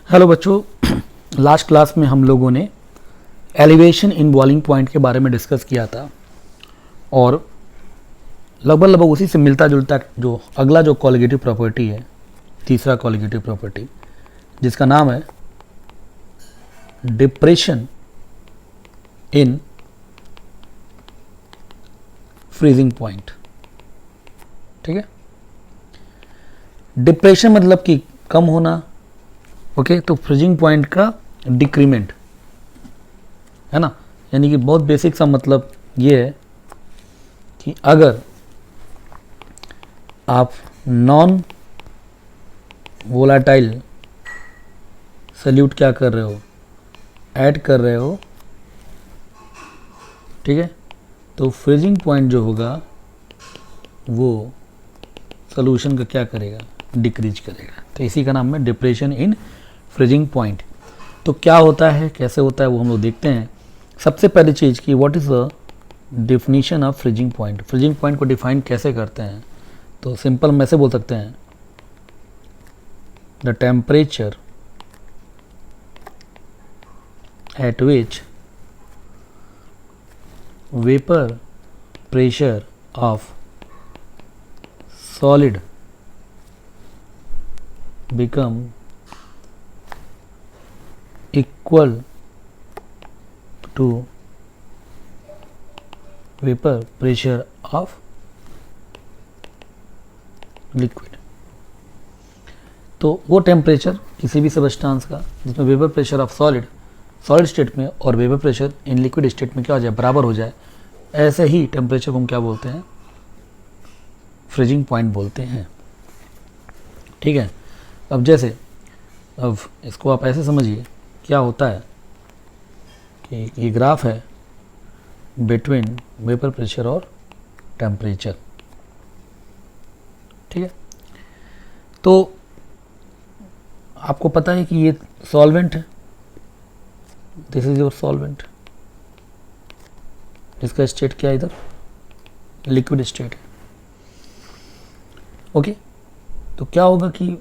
Hello बच्चों, last class में हम लोगों ने एलिवेशन इन बॉइलिंग पॉइंट के बारे में डिस्कस किया था और लगभग उसी से मिलता जुलता जो अगला जो कॉलिगेटिव प्रॉपर्टी है, तीसरा कॉलिगेटिव प्रॉपर्टी, जिसका नाम है डिप्रेशन इन फ्रीजिंग पॉइंट। ठीक है, डिप्रेशन मतलब कि कम होना। ओके, तो फ्रीजिंग पॉइंट का डिक्रीमेंट है ना, यानी कि बहुत बेसिक सा मतलब ये है कि अगर आप नॉन वोलाटाइल सल्यूट क्या कर रहे हो, ऐड कर रहे हो, ठीक है, तो फ्रीजिंग पॉइंट जो होगा वो सॉल्यूशन का क्या करेगा, डिक्रीज करेगा। तो इसी का नाम है डिप्रेशन इन फ्रीजिंग पॉइंट। तो क्या होता है, कैसे होता है, वो हम लोग देखते हैं। सबसे पहली चीज़ कि what is the definition of freezing point. Freezing point को डिफाइन कैसे करते हैं, तो सिंपल में ऐसे बोल सकते हैं, the temperature at which vapour pressure of solid become equal to vapor pressure of liquid। तो वो टेम्परेचर किसी भी सबस्टांस का जिसमें vapour pressure of solid state में और vapour pressure in liquid state में क्या हो जाए, बराबर हो जाए, ऐसे ही टेम्परेचर को हम क्या बोलते हैं, फ्रीजिंग पॉइंट बोलते हैं। ठीक है, अब जैसे अब इसको आप ऐसे समझिए, क्या होता है कि ये ग्राफ है बिटवीन वेपर प्रेशर और टेम्परेचर। ठीक है, तो आपको पता है कि ये सॉल्वेंट है, दिस इज योर सॉल्वेंट, जिसका स्टेट क्या है, इधर लिक्विड स्टेट है। ओके, तो क्या होगा कि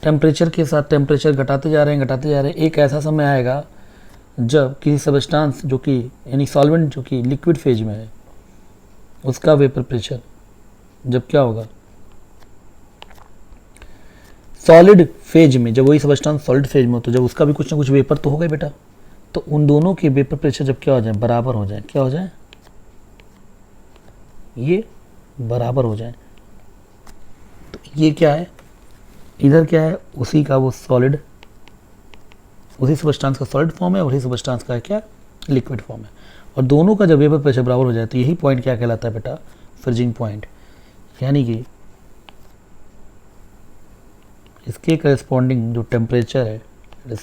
टेम्परेचर के साथ टेम्परेचर घटाते जा रहे हैं, एक ऐसा समय आएगा जब किसी सबस्टांस जो कि यानी सॉल्वेंट जो कि लिक्विड फेज में है, उसका वेपर प्रेशर जब क्या होगा, सॉलिड फेज में, जब वही सबस्टांस सॉलिड फेज में हो तो जब उसका भी कुछ ना कुछ वेपर तो होगा बेटा, तो उन दोनों के वेपर प्रेशर जब क्या हो जाए, बराबर हो जाए, क्या हो जाए, ये बराबर हो जाए, तो ये क्या है, इधर क्या है, उसी का वो सॉलिड, उसी सबस्टांस का सॉलिड फॉर्म है और उसी सबस्टांस का क्या, लिक्विड फॉर्म है, और दोनों का जब वेपर प्रेशर बराबर हो जाए तो यही पॉइंट क्या कहलाता है बेटा, फ्रीजिंग पॉइंट। यानी कि इसके करस्पॉन्डिंग जो टेम्परेचर है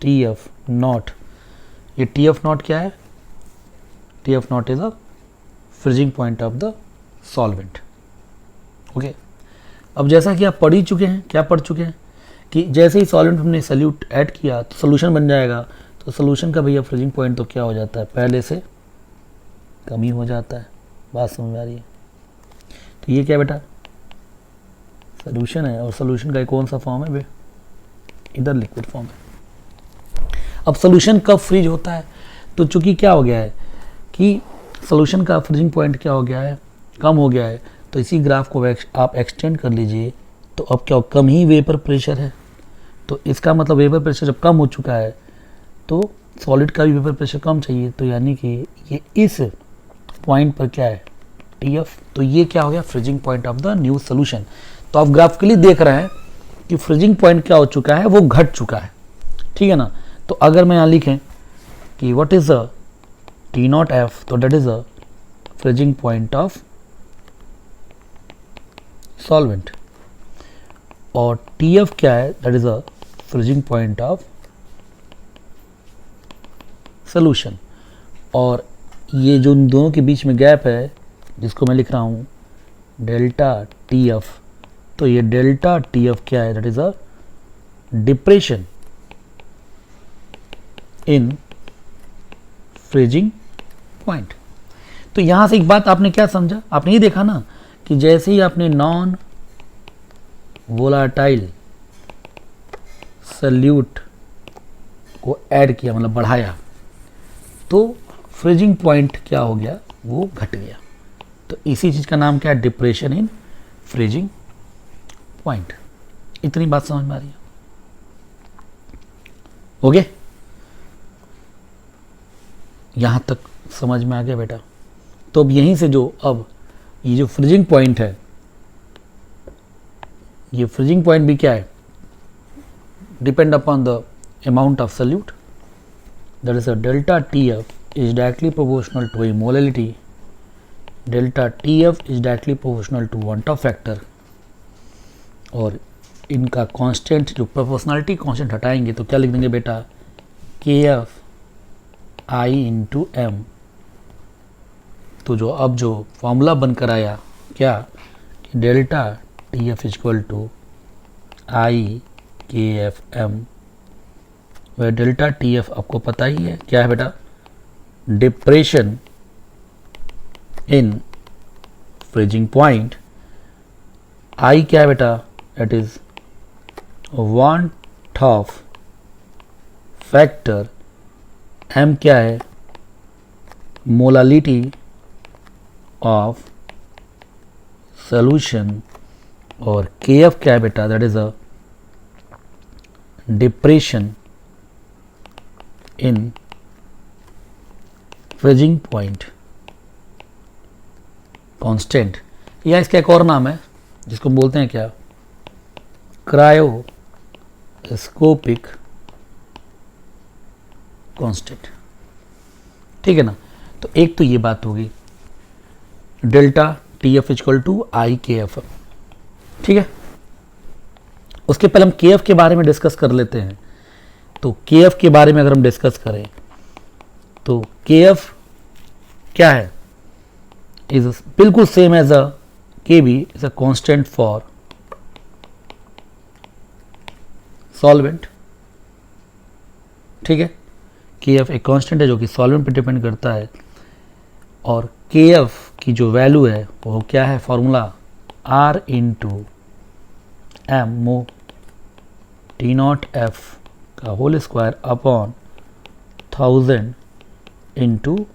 टी एफ नॉट, ये टी एफ नॉट क्या है, T F not is a freezing point of the solvent. Okay, अब जैसा कि आप पढ़ ही चुके हैं, क्या पढ़ चुके हैं कि जैसे ही सॉल्वेंट हमने सल्यूट ऐड किया तो सोल्यूशन बन जाएगा, तो सोल्यूशन का भैया फ्रीजिंग पॉइंट तो क्या हो जाता है, पहले से कम ही हो जाता है। बात समझ में आ रही है? तो ये क्या बेटा, सोल्यूशन है, और सोल्यूशन का कौन सा फॉर्म है बे, इधर लिक्विड फॉर्म है। अब सोल्यूशन कब फ्रीज होता है, तो चूंकि क्या हो गया है कि सोल्यूशन का फ्रीजिंग पॉइंट क्या हो गया है, कम हो गया है, तो इसी ग्राफ को आप एक्सटेंड कर लीजिए, तो अब क्या हो, कम ही वेपर प्रेशर है, तो इसका मतलब वेपर प्रेशर जब कम हो चुका है तो सॉलिड का भी वेपर प्रेशर कम चाहिए, तो यानी कि ये इस पॉइंट पर क्या है, टी एफ, तो ये क्या हो गया, freezing point of the new solution. तो आप ग्राफिकली देख रहे हैं कि फ्रीजिंग पॉइंट क्या हो चुका है, वो घट चुका है। ठीक है ना, तो अगर मैं यहाँ लिखें कि what is the T naught F, तो that is the freezing point of solvent, और टी एफ क्या है, that is a freezing point of solution. और ये जो इन दोनों के बीच में गैप है, जिसको मैं लिख रहा हूँ डेल्टा टी एफ, तो ये डेल्टा टी एफ क्या है, that is a depression in freezing point. तो यहां से एक बात आपने क्या समझा, आपने ये देखा ना कि जैसे ही आपने नॉन वोलाटाइल सल्यूट को ऐड किया, मतलब बढ़ाया, तो फ्रीजिंग पॉइंट क्या हो गया, वो घट गया। तो इसी चीज़ का नाम क्या है, डिप्रेशन इन फ्रीजिंग पॉइंट। इतनी बात समझ में आ रही है? ओके, यहां तक समझ में आ गया बेटा? तो अब यहीं से जो अब ये जो फ्रीजिंग पॉइंट है, ये फ्रीजिंग पॉइंट भी क्या है, depend upon the amount of solute, that is a delta TF is directly proportional to a molality, delta TF is directly proportional to one top factor, और इनका कांस्टेंट जो proportionality constant हटाएंगे तो क्या लिख देंगे बेटा, KF I इंटू एम। तो जो अब जो फॉर्मूला बनकर आया क्या, delta TF equal to I KF M, वह डेल्टा TF आपको पता ही है क्या है बेटा, depression in freezing point. I क्या है बेटा, it is one of factor, M क्या है, मोलालिटी ऑफ सॉल्यूशन, और KF क्या है बेटा, that is a depression in freezing point constant, या इसका एक और नाम है जिसको बोलते हैं क्या, क्रायोस्कोपिक कांस्टेंट। ठीक है ना? तो एक तो ये बात होगी, delta TF equal to I KF। ठीक है, उसके पहले हम KF के बारे में डिस्कस कर लेते हैं। तो KF के बारे में अगर हम डिस्कस करें तो KF क्या है, इज बिल्कुल same as a KB is a constant for solvent. ठीक है, KF एक कांस्टेंट है जो कि सॉल्वेंट पे डिपेंड करता है, और KF की जो वैल्यू है वो क्या है, फॉर्मूला R इंटू एम मो T0F का whole square upon 1000 into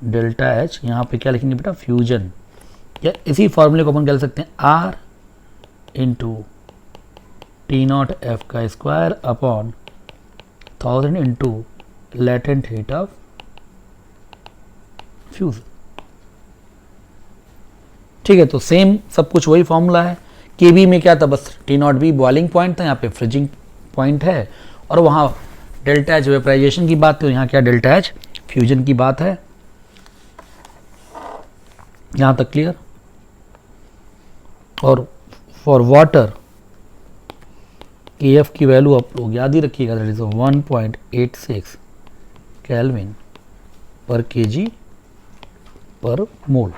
delta H। यहाँ पे क्या लिखेंगे बेटा, फ्यूजन, या इसी फॉर्मूले को अपन कह सकते हैं R इंटू T0F का square upon 1000 into latent heat of fusion. ठीक है, तो सेम सब कुछ वही फॉर्मूला है। KB में क्या था, बस T0B बॉइलिंग पॉइंट था, यहाँ पे फ्रीजिंग पॉइंट है, और वहाँ डेल्टा H वेपराइजेशन की बात है, यहाँ क्या डेल्टा H फ्यूजन की बात है। यहाँ तक क्लियर? और फॉर वाटर KF की वैल्यू आप लोग याद ही रखिएगा, दैट इज 1.86 केल्विन पर kg पर मोल।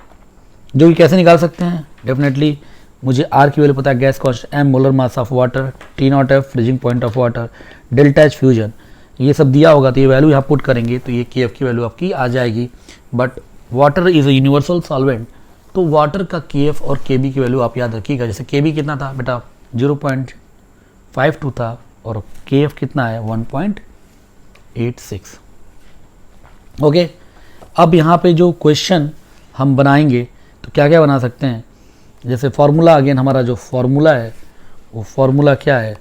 जो कि कैसे निकाल सकते हैं, डेफिनेटली मुझे R की वैल्यू पता है, gas constant, M molar mass of water, T0F freezing point of water, delta H fusion, ये सब दिया होगा तो ये वैल्यू यहाँ पुट करेंगे तो ये KF की वैल्यू आपकी आ जाएगी। But water is a universal solvent, तो वाटर का KF और KB की वैल्यू आप याद रखिएगा। जैसे KB कितना था बेटा, 0.52 था, और KF कितना है, 1.86। ओके, अब यहाँ पे जो क्वेश्चन हम बनाएंगे तो क्या क्या बना सकते हैं, जैसे फॉर्मूला, अगेन हमारा जो फॉर्मूला है वो फॉर्मूला क्या है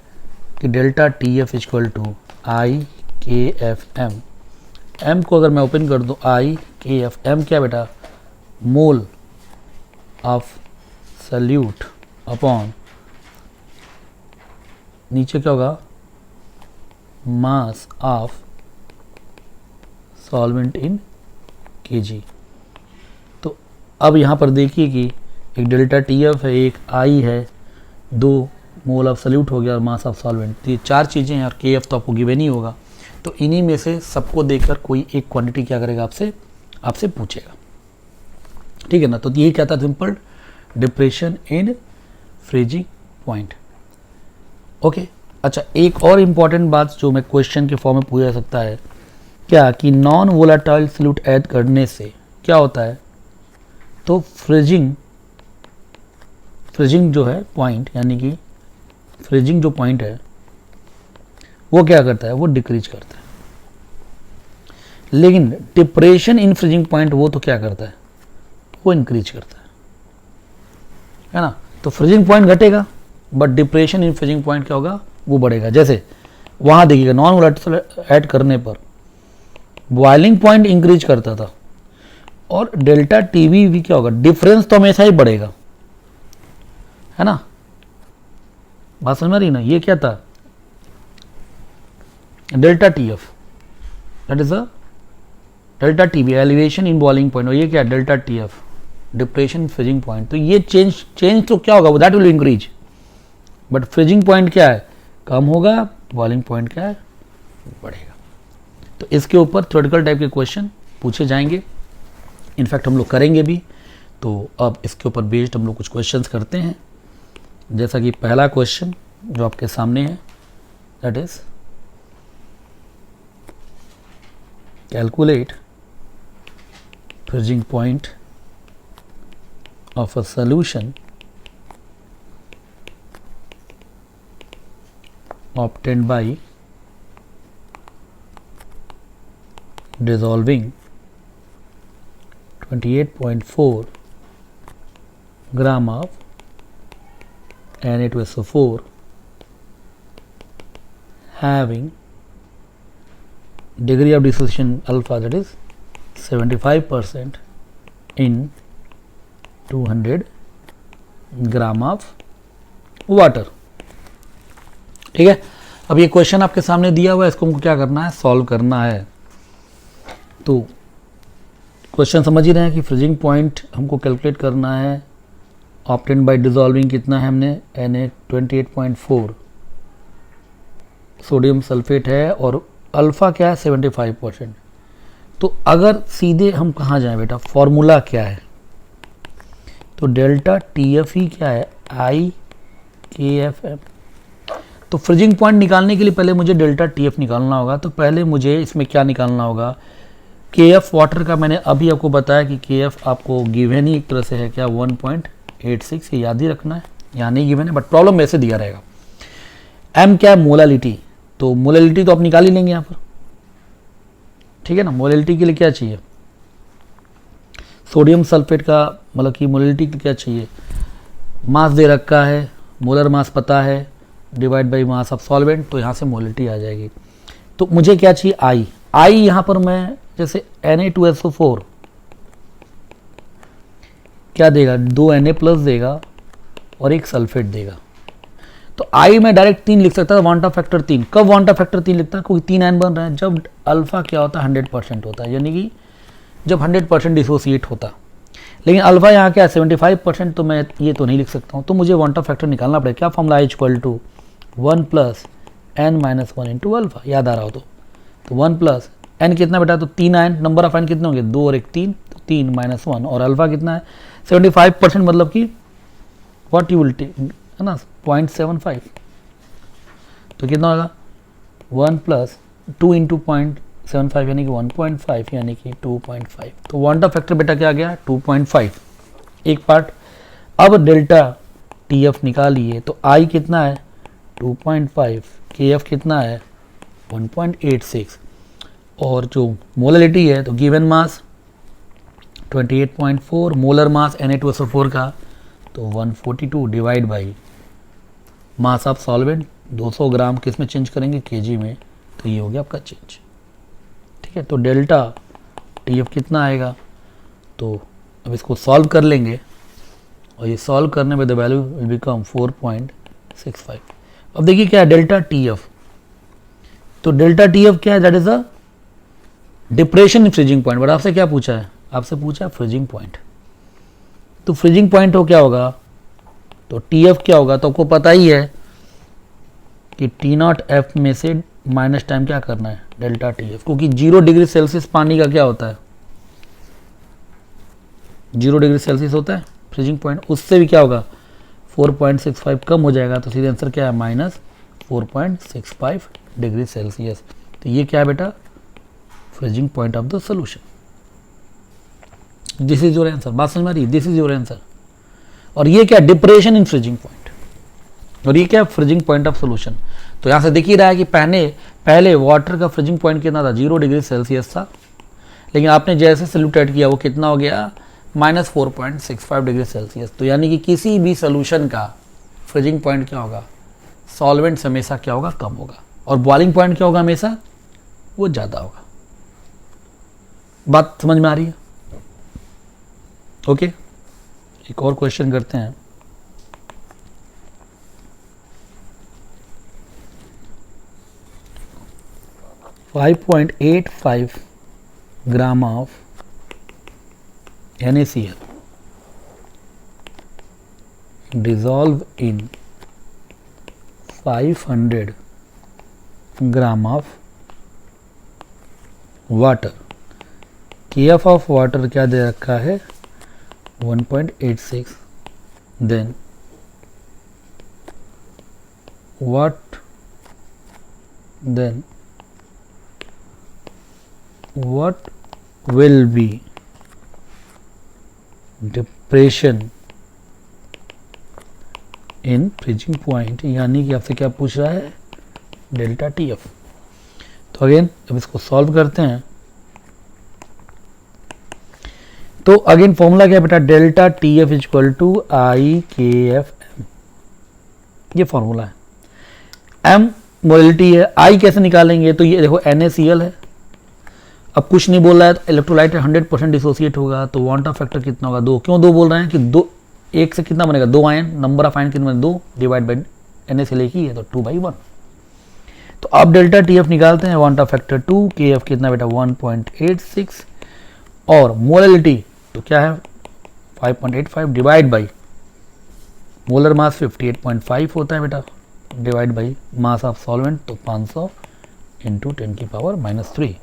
कि delta TF equal to I KF M। M को अगर मैं ओपन कर दूँ, आई KF M क्या बेटा, मोल ऑफ सल्यूट अपॉन, नीचे क्या होगा, mass of solvent in kg। तो अब यहाँ पर देखिए कि एक डेल्टा TF है, एक I है, 2 मोल ऑफ सल्यूट हो गया और मास ऑफ सॉल्वेंट, तो ये 4 चीज़ें हैं, और KF तो आपको गिवन ही होगा। तो इन्हीं में से सबको देकर कोई एक क्वांटिटी क्या करेगा, आपसे पूछेगा। ठीक है ना? तो ये क्या था, simple depression in freezing point. Okay, अच्छा, एक और इम्पॉर्टेंट बात जो मैं क्वेश्चन के फॉर्म में पूछ सकता है क्या, कि नॉन वोलेटाइल सल्यूट ऐड करने से क्या होता है, तो फ्रीजिंग जो है पॉइंट, यानी कि फ्रीजिंग जो पॉइंट है वो क्या करता है, वो डिक्रीज करता है। लेकिन डिप्रेशन इन फ्रीजिंग पॉइंट वो तो क्या करता है, वो इंक्रीज करता है ना। तो फ्रीजिंग पॉइंट घटेगा but depression in freezing point क्या होगा, वो बढ़ेगा। जैसे वहां देखिएगा नॉन वोलेटाइल ऐड करने पर बॉइलिंग पॉइंट इंक्रीज करता था और डेल्टा टीवी भी क्या होगा, डिफरेंस तो हमेशा ही बढ़ेगा, है ना। बात समझ में आ रही ना। ये क्या था, delta TF, that is a delta TV elevation in boiling point, और ये क्या delta TF depression freezing point. तो ये चेंज तो क्या होगा, that will increase, but freezing point क्या है, कम होगा, बॉइलिंग पॉइंट क्या है, बढ़ेगा। तो इसके ऊपर थ्योरेटिकल टाइप के क्वेश्चन पूछे जाएंगे, इनफैक्ट हम लोग करेंगे भी। तो अब इसके ऊपर बेस्ड हम लोग कुछ क्वेश्चंस करते हैं। जैसा कि पहला क्वेश्चन जो आपके सामने है, that is calculate freezing point of a solution obtained by dissolving 28.4 gram of Na2SO4 having degree of dissociation alpha, that is 75% in 200 gram of water. ठीक है, अब ये क्वेश्चन आपके सामने दिया हुआ है, इसको हमको क्या करना है, सॉल्व करना है। तो क्वेश्चन समझ ही रहे हैं कि फ्रीजिंग पॉइंट हमको कैलकुलेट करना है, ऑब्टेन्ड बाय डिसॉल्विंग कितना है हमने, Na28.4 सोडियम सल्फेट है और अल्फा क्या है 75%। तो अगर सीधे हम कहाँ जाएं बेटा, फॉर्मूला क्या है, तो डेल्टा टीएफ ही क्या है, आई के एफ एम। तो फ्रीजिंग पॉइंट निकालने के लिए पहले मुझे डेल्टा टीएफ निकालना होगा। तो पहले मुझे इसमें क्या निकालना होगा, के एफ वाटर का मैंने अभी आपको बताया कि के एफ आपको गिवन ही एक तरह से है क्या, 1.86, ये याद ही रखना है, यहाँ नहीं गिवन है बट प्रॉब्लम ऐसे दिया रहेगा। एम क्या है, मोलालिटी, तो मोलालिटी तो आप निकाल ही लेंगे यहाँ पर, ठीक है ना। मोलालिटी के लिए क्या चाहिए, सोडियम सल्फेट का मतलब कि मोलरिटी क्या चाहिए, मास दे रखा है, मोलर मास पता है, divide by mass of solvent, तो यहाँ से मोलरिटी आ जाएगी। तो मुझे क्या चाहिए, आई। आई यहाँ पर मैं जैसे Na2SO4 क्या देगा, 2 Na प्लस देगा और एक सल्फेट देगा। तो आई में डायरेक्ट 3 लिख सकता था, वांटा फैक्टर 3। कब वांटा फैक्टर 3 लिखता है, क्योंकि 3 आयन बन रहे हैं जब अल्फा क्या होता है 100% होता है, यानी कि जब 100% डिसोसिएट होता। लेकिन अल्फा यहाँ क्या है 75%, तो मैं ये तो नहीं लिख सकता हूँ। तो मुझे वांटा फैक्टर निकालना पड़ेगा। क्या फॉर्मूला है, equal to 1 + n-1 into alpha, याद आ रहा हो तो 1 + n कितना बेटा, तो 3 आयन, नंबर ऑफ आयन कितने होंगे, 2 और 1 3, तो 3 - 1, और अल्फा कितना है 75%, मतलब कि व्हाट यू विल टेक, है ना, 0.75। तो कितना होगा 1 + 2 इंटू 0.75 यानी कि 1.5 यानी कि 2.5। तो वांटा फैक्टर बेटा क्या आ गया 2.5, एक पार्ट। अब डेल्टा टीएफ निकालिए, तो आई कितना है 2.5, केएफ कितना है 1.86, और जो मोलरिटी है तो given mass 28.4, molar mass Na2SO4 का तो 142 divide by mass of solvent 200 ग्राम, किस में चेंज करेंगे, केजी में, तो ये हो गया आपका चेंज। ठीक है, तो डेल्टा टीएफ कितना आएगा, तो अब इसको सॉल्व कर लेंगे, और ये सॉल्व करने में द वैल्यू विल बिकम 4.65। अब देखिए क्या है डेल्टा टीएफ, तो डेल्टा टीएफ क्या है, that is a depression in freezing point. But आपसे क्या पूछा है, आपसे पूछा है फ्रीजिंग पॉइंट। तो फ्रीजिंग पॉइंट हो क्या होगा, तो टीएफ क्या होगा, तो आपको पता ही है कि T0F में से माइनस टाइम क्या करना है, डेल्टा टीएफ, क्योंकि 0 डिग्री सेल्सियस पानी का क्या होता है, 0 डिग्री सेल्सियस होता है फ्रीजिंग पॉइंट, उससे भी क्या होगा 4.65 कम हो जाएगा। तो सीधे आंसर क्या है -4.65 डिग्री सेल्सियस। तो ये क्या है बेटा, freezing point of the solution. This is your answer, बात समझ में आ रही है, दिस इज योर आंसर। और ये क्या, डिप्रेशन इन फ्रीजिंग पॉइंट। और ये क्या फ्रीजिंग पॉइंट ऑफ सोल्यूशन। तो यहाँ से दिख ही रहा है कि पहले वाटर का फ्रीजिंग पॉइंट कितना था, 0 डिग्री सेल्सियस था, लेकिन आपने जैसे सॉल्यूट ऐड किया वो कितना हो गया, -4.65 डिग्री सेल्सियस। तो यानी कि किसी भी सोल्यूशन का फ्रीजिंग पॉइंट क्या होगा, सॉल्वेंट से हमेशा क्या होगा, कम होगा, और बॉइलिंग पॉइंट क्या होगा, हमेशा वो ज़्यादा होगा। बात समझ में आ रही है? ओके, एक और क्वेश्चन करते हैं। .85 gram of NaCl dissolve in 500 gram of water. KF of water क्या दे रखा है, 1.86। Then what will be depression in freezing point, यानी कि आपसे क्या पूछ रहा है, डेल्टा TF। तो अगेन अब इसको सॉल्व करते हैं। तो अगेन फॉर्मूला क्या है बेटा, delta TF equal to IKFM, ये फॉर्मूला है। M मोलिटी है, I कैसे निकालेंगे, तो ये देखो NaCl है, अब कुछ नहीं बोल रहा है, तो इलेक्ट्रोलाइट 100% डिसोसिएट होगा, तो वांटा फैक्टर कितना होगा, 2। क्यों 2 बोल रहे हैं कि 2 एक से कितना बनेगा, 2 आयन, नंबर ऑफ आयन कितना, 2 डिवाइड बाई NaCl एक ही है, तो 2/1। तो अब डेल्टा TF निकालते हैं, वांटा फैक्टर 2, KF कितना बेटा 1.86, और मोलैलिटी तो क्या है 5.85 डिवाइड बाई मोलर मास 58.5 होता है बेटा, divide by mass of solvent, तो 500 इंटू 10⁻³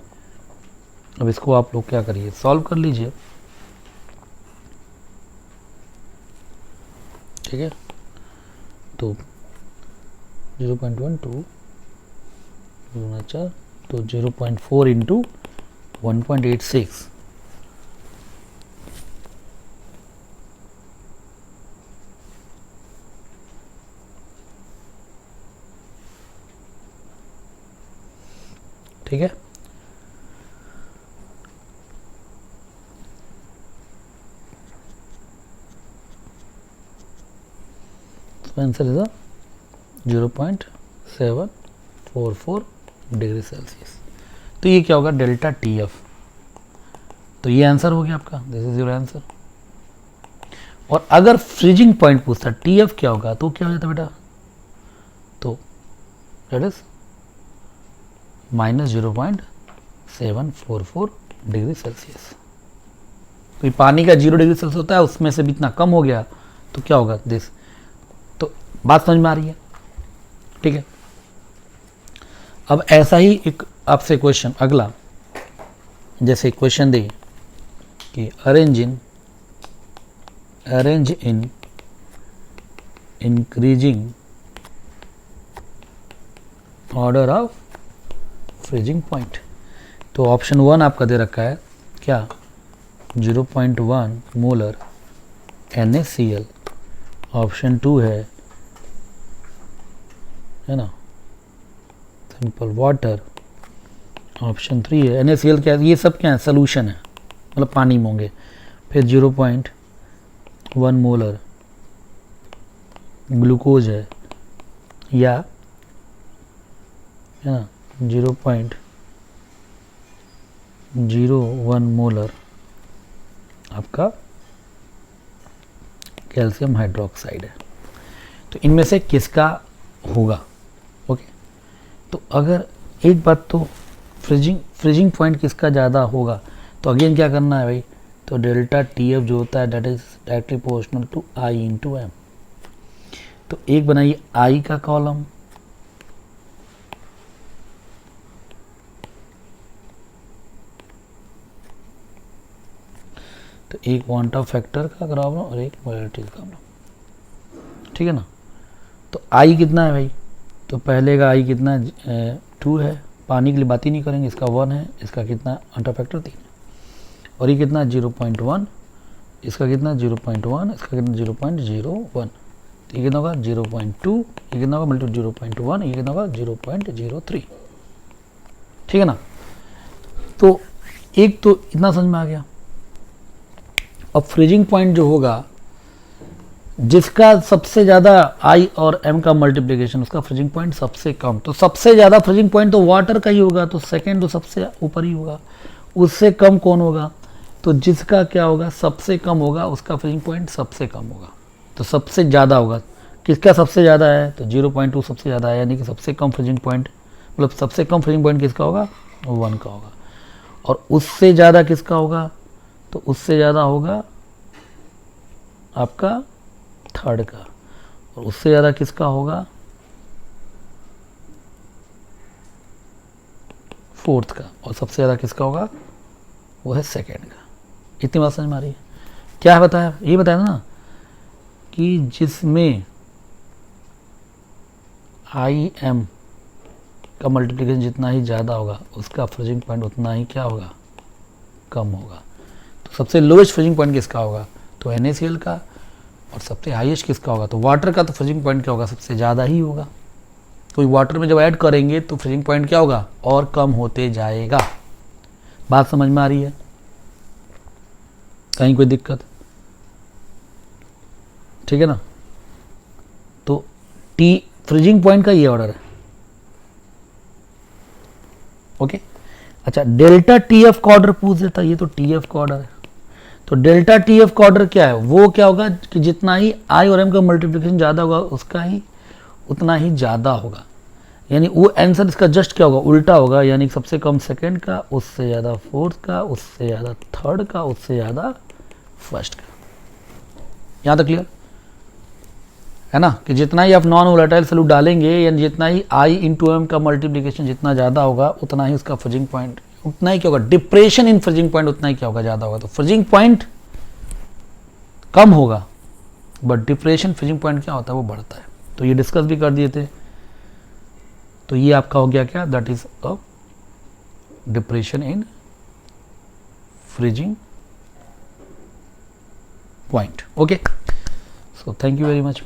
अब इसको आप लोग क्या करिए, सॉल्व कर लीजिए, ठीक है। तो 0.12 तो 0.4 इंटू 1.86, ठीक है। Answer is 0.744 degree Celsius. तो ये क्या होगा, डेल्टा TF। तो ये आंसर हो गया आपका, दिस इज योर आंसर। और अगर फ्रीजिंग पॉइंट पूछता TF क्या होगा, तो क्या हो जाता बेटा, तो दैट इज -0.744 डिग्री सेल्सियस। तो पानी का 0 डिग्री सेल्सियस होता है, उसमें से भी इतना कम हो गया, तो क्या होगा दिस। तो बात समझ में आ रही है, ठीक है। अब ऐसा ही एक आपसे क्वेश्चन अगला, जैसे क्वेश्चन दे कि arrange in increasing order of freezing point. तो ऑप्शन 1 आपका दे रखा है क्या, 0.1 मोलर NaCl, ऑप्शन 2 है ना सिंपल वाटर, ऑप्शन 3 है NaCl क्या है, ये सब क्या है, सोल्यूशन है, मतलब पानी में होंगे। फिर 0.1 मोलर ग्लूकोज है, या है ना 0.01 मोलर आपका कैल्शियम हाइड्रोक्साइड है। तो इनमें से किसका होगा, ओके। तो अगर एक बात तो फ्रीजिंग पॉइंट किसका ज़्यादा होगा, तो अगेन क्या करना है भाई, तो डेल्टा TF जो होता है that is directly proportional to I into M। तो एक बनाइए I का कॉलम, तो एक क्वांटा फैक्टर का प्रॉब्लम और एक मोलैलिटी का प्रॉब्लम, ठीक है ना। तो I कितना है भाई, तो पहले का I कितना है 2 है, पानी के लिए बात ही नहीं करेंगे, इसका 1 है, इसका कितना क्वांटा फैक्टर 3 है, और ये कितना 0.1, इसका कितना 0.1, इसका कितना 0.01। तो ये कितना होगा 0.2, ये कितना होगा मल्टीप्लाई 0.1, ये कितना होगा 0.03, ठीक है ना। तो एक तो इतना समझ में आ गया। अब फ्रीजिंग पॉइंट जो होगा, जिसका सबसे ज़्यादा I और M का मल्टीप्लिकेशन, उसका फ्रीजिंग पॉइंट सबसे कम, तो सबसे ज़्यादा फ्रीजिंग पॉइंट तो वाटर का ही होगा, तो सेकेंड तो सबसे ऊपर ही होगा। उससे कम कौन होगा, तो जिसका क्या होगा सबसे कम होगा, उसका फ्रीजिंग पॉइंट सबसे कम होगा। तो सबसे ज़्यादा होगा, किसका सबसे ज़्यादा है, तो 0.2 सबसे ज़्यादा है, यानी कि सबसे कम फ्रीजिंग पॉइंट, मतलब सबसे कम फ्रीजिंग पॉइंट किसका होगा, 1 का होगा। और उससे ज़्यादा किसका होगा, तो उससे ज़्यादा होगा आपका थर्ड का, और उससे ज़्यादा किसका होगा, फोर्थ का, और सबसे ज़्यादा किसका होगा, वो है सेकेंड का। इतनी बात समझ में आ रही है। क्या है बताया, ये बताया ना कि जिसमें IM का मल्टीप्लिकेशन जितना ही ज़्यादा होगा, उसका फ्रीजिंग पॉइंट उतना ही क्या होगा, कम होगा। तो सबसे लोएस्ट फ्रीजिंग पॉइंट किसका होगा, तो NaCl का, और सबसे हाईएस्ट किसका होगा, तो वाटर का। तो फ्रीजिंग पॉइंट क्या होगा, सबसे ज़्यादा ही होगा। तो वाटर में जब ऐड करेंगे तो फ्रीजिंग पॉइंट क्या होगा, और कम होते जाएगा। बात समझ में आ रही है, कहीं कोई दिक्कत, ठीक है ना। तो टी फ्रीजिंग पॉइंट का ये ऑर्डर है, ओके। अच्छा, डेल्टा TF का ऑर्डर पूछ देता, ये तो TF का ऑर्डर है। तो डेल्टा TF का ऑर्डर क्या है, वो क्या होगा कि जितना ही I और M का मल्टीप्लिकेशन ज़्यादा होगा, उसका ही उतना ही ज़्यादा होगा। यानी वो आंसर इसका जस्ट क्या होगा, उल्टा होगा। यानी सबसे कम सेकंड का, उससे ज़्यादा फोर्थ का, उससे ज़्यादा थर्ड का, उससे ज़्यादा फर्स्ट का। यहाँ तक क्लियर है ना, कि जितना ही आप नॉन वोलेटाइल सॉल्यूट डालेंगे, यानी जितना ही I इंटू M का मल्टीप्लिकेशन जितना ज़्यादा होगा, उतना ही उसका फ्रीजिंग पॉइंट, उतना ही क्या होगा, डिप्रेशन इन फ्रीजिंग पॉइंट उतना ही क्या होगा, ज़्यादा होगा। तो फ्रीजिंग पॉइंट कम होगा, बट डिप्रेशन फ्रीजिंग पॉइंट क्या होता है, वो बढ़ता है। तो ये डिस्कस भी कर दिए थे। तो ये आपका हो गया क्या, that is a depression in freezing point, okay. So thank you very much.